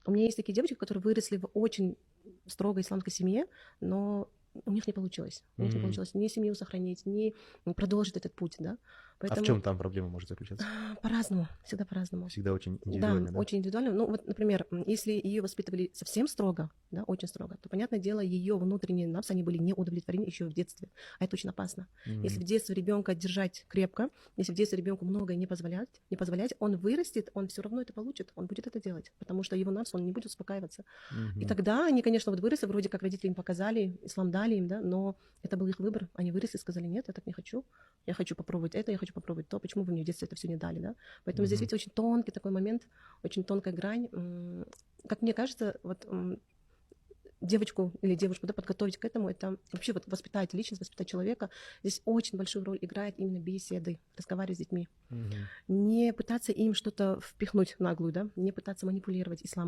У меня есть такие девочки, которые выросли в очень строгой исламской семье, но у них не получилось. У них не Мгм. получилось ни семью сохранить, ни продолжить этот путь, да. А в Поэтому чем там проблема может заключаться? по-разному, всегда по-разному. Всегда очень Да, индивидуально, да? очень индивидуально. Ну, вот, например, если ее воспитывали совсем строго, да, очень строго, то, понятное дело, ее внутренние напсы, они были не удовлетворены еще в детстве. А это очень опасно. Если Мгм. в детстве ребенка держать крепко, если в детстве ребенку многое не позволять, он вырастет, он все равно это получит, он будет это делать, потому что его напс, он не будет успокаиваться. И Мгм. тогда они, конечно, вот выросли, вроде как родители им показали, ислам дали им, да, но это был их выбор. Они выросли и сказали: нет, я так не хочу, я хочу попробовать это, я хочу попробовать то, почему вы мне в детстве это все не дали, да. Поэтому здесь, Мгм. видите, очень тонкий такой момент, очень тонкая грань. Как мне кажется, вот девочку или девушку, да, подготовить к этому, это вообще вот воспитать личность, воспитать человека. Здесь очень большую роль играет именно беседы, разговаривать с детьми. Мгм. Не пытаться им что-то впихнуть наглую, да, не пытаться манипулировать ислам.